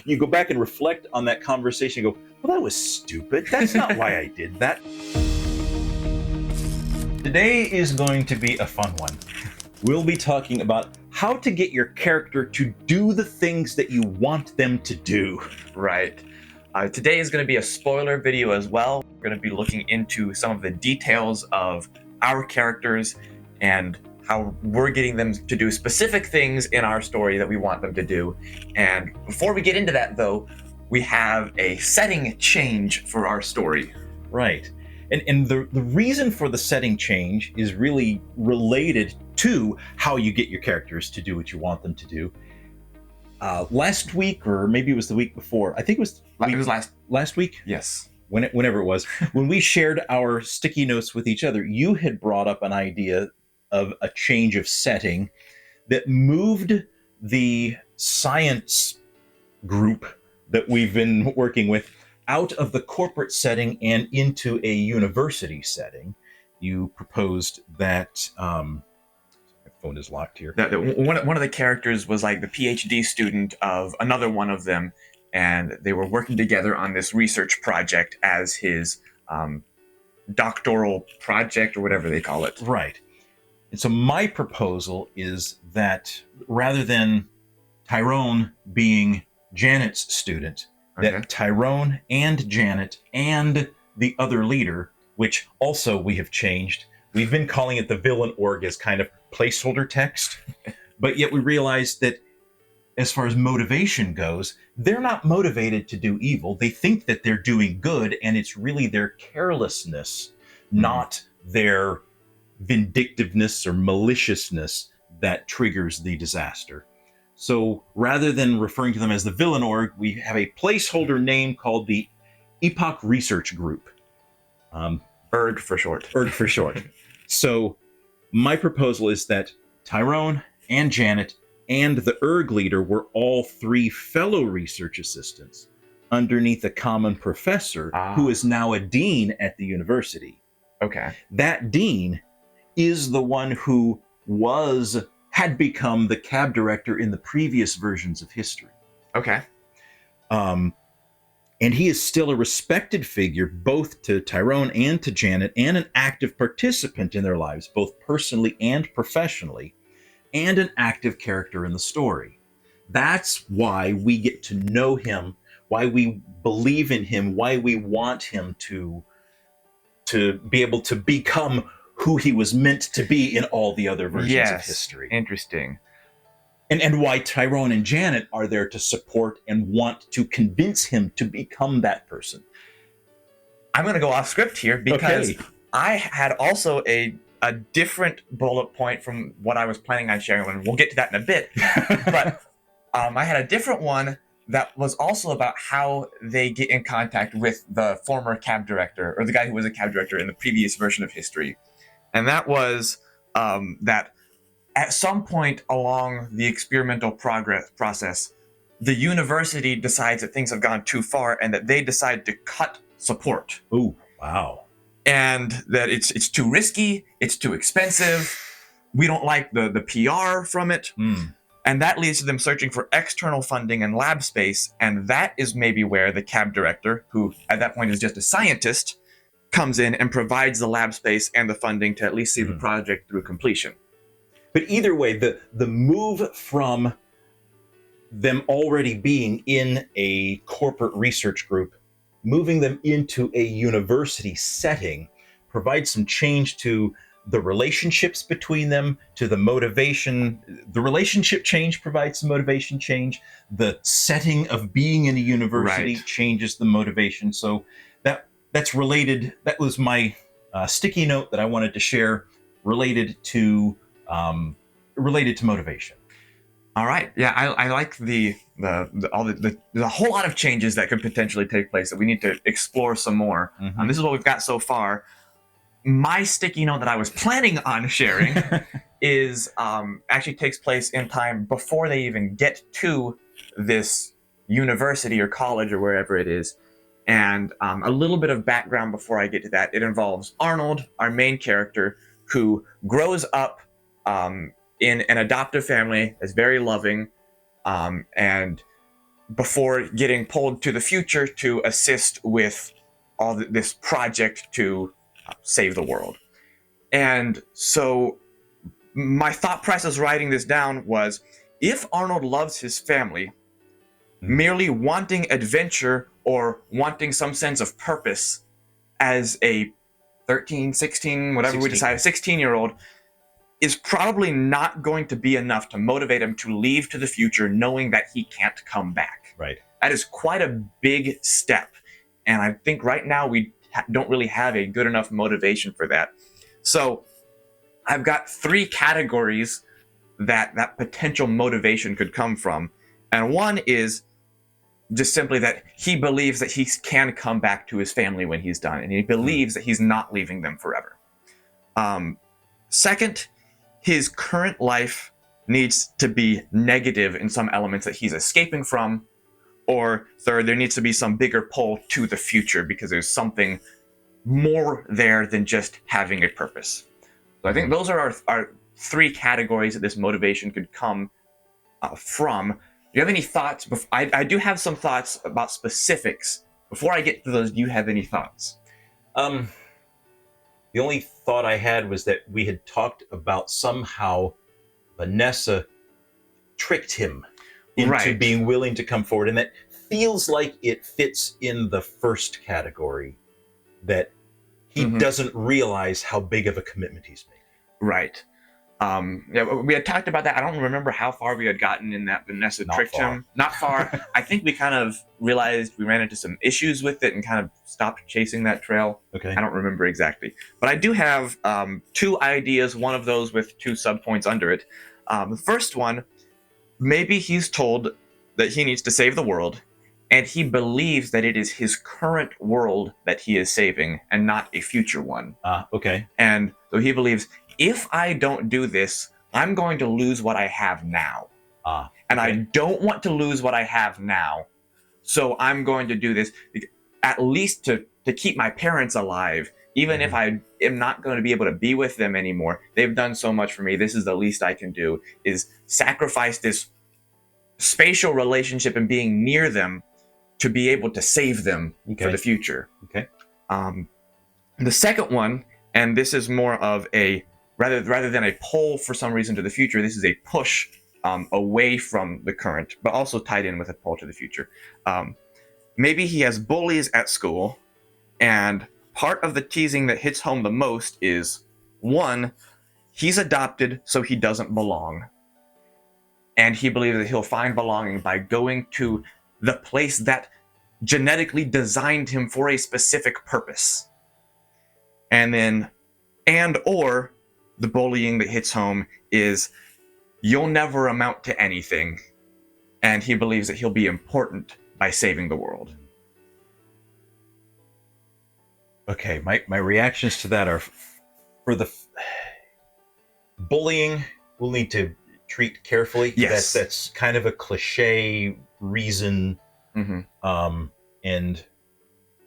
you go back and reflect on that conversation and go, well, that was stupid. That's not why I did that. Today is going to be a fun one. We'll be talking about how to get your character to do the things that you want them to do. Right. Today is going to be a spoiler video as well. We're going to be looking into some of the details of our characters and how we're getting them to do specific things in our story that we want them to do. And before we get into that, though, we have a setting change for our story. Right. And the reason for the setting change is really related to how you get your characters to do what you want them to do. Last week, or maybe it was the week before, I think it was last week? Yes. Whenever it was, when we shared our sticky notes with each other, you had brought up an idea of a change of setting that moved the science group that we've been working with out of the corporate setting and into a university setting. You proposed that my phone is locked here. One of the characters was like the PhD student of another one of them, and they were working together on this research project as his doctoral project, or whatever they call it. Right. And so my proposal is that rather than Tyrone being Janet's student, that Tyrone and Janet and the other leader, which also we have changed, we've been calling it the villain org as kind of placeholder text, but yet we realized that as far as motivation goes, they're not motivated to do evil. They think that they're doing good, and it's really their carelessness, not their vindictiveness or maliciousness that triggers the disaster. So rather than referring to them as the villain org, we have a placeholder name called the Epoch Research Group. ERG for short. ERG for short. So my proposal is that Tyrone and Janet and the ERG leader were all three fellow research assistants underneath a common professor who is now a dean at the university. Okay. That dean is the one who had become the cab director in the previous versions of history. Okay. And he is still a respected figure both to Tyrone and to Janet, and an active participant in their lives, both personally and professionally, and an active character in the story. That's why we get to know him, why we believe in him, why we want him to be able to become who he was meant to be in all the other versions of history. Interesting. And why Tyrone and Janet are there to support and want to convince him to become that person. I'm going to go off script here because I had also a different bullet point from what I was planning on sharing, and we'll get to that in a bit. But I had a different one that was also about how they get in contact with the former cab director, or the guy who was a cab director in the previous version of history. And that was that at some point along the experimental process, the university decides that things have gone too far and that they decide to cut support. Oh, wow. And that it's too risky, it's too expensive, we don't like the PR from it. And that leads to them searching for external funding and lab space, and that is maybe where the cab director, who at that point is just a scientist, comes in and provides the lab space and the funding to at least see the project through completion. But either way, the move from them already being in a corporate research group, moving them into a university setting, provides some change to the relationships between them, to the motivation. The relationship change provides some motivation change. The setting of being in a university changes the motivation. So that's related. That was my sticky note that I wanted to share, related to motivation. All right. Yeah, I like the whole lot of changes that could potentially take place that we need to explore some more. This is what we've got so far. My sticky note that I was planning on sharing is actually takes place in time before they even get to this university or college or wherever it is. And a little bit of background before I get to that. It involves Arnold, our main character, who grows up in an adoptive family that's very loving, and before getting pulled to the future to assist with all this project to save the world. And so my thought process writing this down was, if Arnold loves his family, merely wanting adventure or wanting some sense of purpose as a 13, 16, whatever 16. We decide, a 16-year-old, is probably not going to be enough to motivate him to leave to the future knowing that he can't come back. Right. That is quite a big step. And I think right now we don't really have a good enough motivation for that. So I've got 3 categories that potential motivation could come from. And one is just simply that he believes that he can come back to his family when he's done. And he believes that he's not leaving them forever. Second, his current life needs to be negative in some elements that he's escaping from. Or third, there needs to be some bigger pull to the future because there's something more there than just having a purpose. So I think those are our 3 categories that this motivation could come from. Do you have any thoughts? I do have some thoughts about specifics. Before I get to those, do you have any thoughts? The only thought I had was that we had talked about somehow Vanessa tricked him into being willing to come forward. And that feels like it fits in the first category, that he doesn't realize how big of a commitment he's made. Right. Yeah, we had talked about that. I don't remember how far we had gotten in that Vanessa tricked him. Not far. I think we kind of realized we ran into some issues with it and kind of stopped chasing that trail. Okay. I don't remember exactly. But I do have 2 ideas, one of those with 2 subpoints under it. The first one, maybe he's told that he needs to save the world, and he believes that it is his current world that he is saving and not a future one. Okay. And so he believes, if I don't do this, I'm going to lose what I have now. And I don't want to lose what I have now. So I'm going to do this, at least to keep my parents alive. Even if I am not going to be able to be with them anymore, they've done so much for me. This is the least I can do, is sacrifice this spatial relationship and being near them to be able to save them for the future. Okay. The second one, and this is more of a, rather than a pull for some reason to the future, this is a push away from the current, but also tied in with a pull to the future. Maybe he has bullies at school, and part of the teasing that hits home the most is, 1, he's adopted, so he doesn't belong. And he believes that he'll find belonging by going to the place that genetically designed him for a specific purpose. And then, or the bullying that hits home is, you'll never amount to anything. And he believes that he'll be important by saving the world. Okay, my reactions to that are, for the bullying, we'll need to treat carefully. Yes. That's kind of a cliche reason. And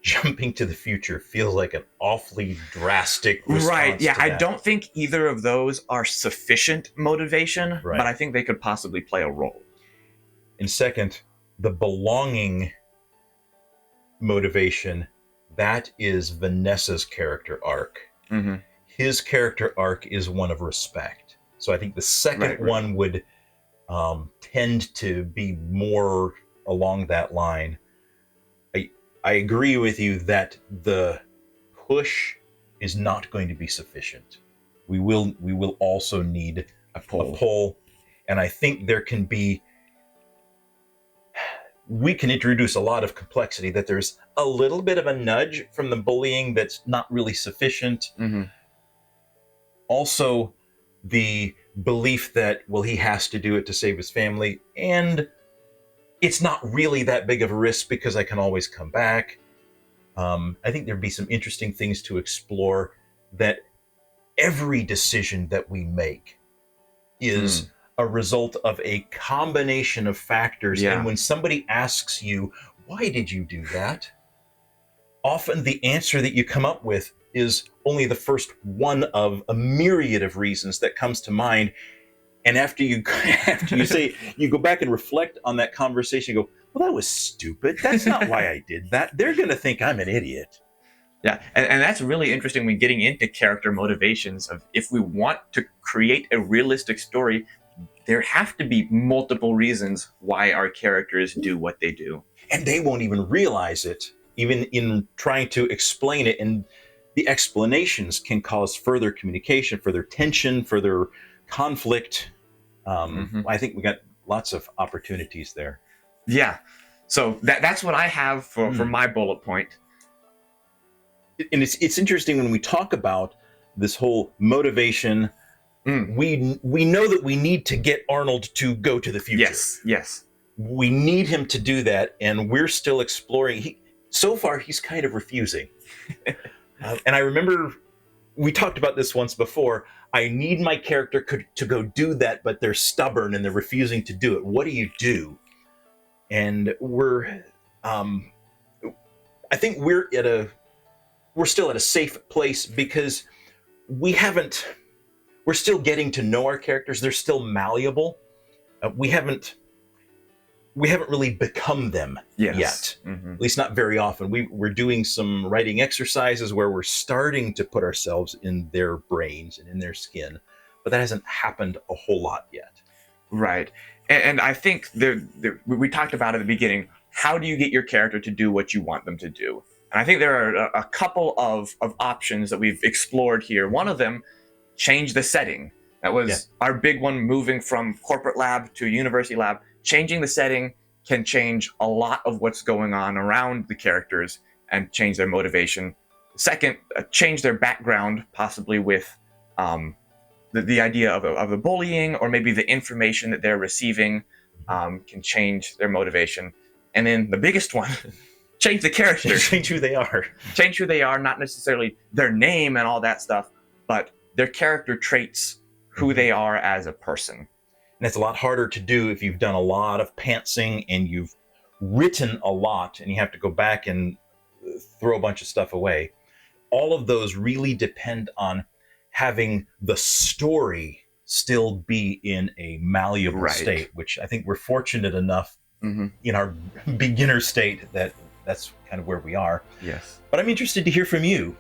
jumping to the future feels like an awfully drastic response. Right, yeah, to I that. don't think either of those are sufficient motivation, but I think they could possibly play a role. And second, the belonging motivation, that is Vanessa's character arc. His character arc is one of respect. So I think the second one would tend to be more along that line. I agree with you that the push is not going to be sufficient. We will also need a pull, and I think we can introduce a lot of complexity, that there's a little bit of a nudge from the bullying that's not really sufficient. Also, the belief that, well, he has to do it to save his family, and it's not really that big of a risk because I can always come back. I think there'd be some interesting things to explore, that every decision that we make is a result of a combination of factors. And when somebody asks you, why did you do that? Often the answer that you come up with is only the first one of a myriad of reasons that comes to mind. And after you say, you go back and reflect on that conversation, you go, well, that was stupid. That's not why I did that. They're going to think I'm an idiot. Yeah, and that's really interesting when getting into character motivations of if we want to create a realistic story, there have to be multiple reasons why our characters do what they do. And they won't even realize it, even in trying to explain it. And the explanations can cause further communication, further tension, further conflict. I think we got lots of opportunities there. Yeah. So that's what I have for my bullet point. And it's interesting when we talk about this whole motivation. We know that we need to get Arnold to go to the future. Yes. We need him to do that, and we're still exploring. So far, he's kind of refusing. And I remember we talked about this once before. I need my character to go do that, but they're stubborn and they're refusing to do it. What do you do? And I think we're still at a safe place because we're still getting to know our characters. They're still malleable. We haven't really become them yet, at least not very often. We're doing some writing exercises where we're starting to put ourselves in their brains and in their skin, but that hasn't happened a whole lot yet. Right. And I think we talked about at the beginning, how do you get your character to do what you want them to do? And I think there are a couple of options that we've explored here. One of them, change the setting. That was our big one, moving from corporate lab to university lab. Changing the setting can change a lot of what's going on around the characters and change their motivation. Second, change their background, possibly with the idea of the bullying or maybe the information that they're receiving can change their motivation. And then the biggest one, change the character. Change who they are. Change who they are, not necessarily their name and all that stuff, but their character traits, who they are as a person. And it's a lot harder to do if you've done a lot of pantsing and you've written a lot and you have to go back and throw a bunch of stuff away. All of those really depend on having the story still be in a malleable state, which I think we're fortunate enough in our beginner state that's kind of where we are. Yes. But I'm interested to hear from you.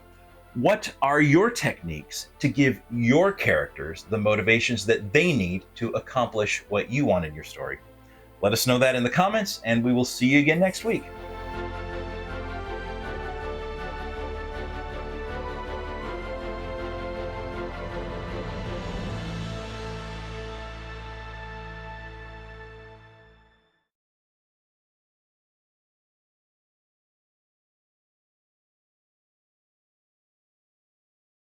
What are your techniques to give your characters the motivations that they need to accomplish what you want in your story? Let us know that in the comments, and we will see you again next week.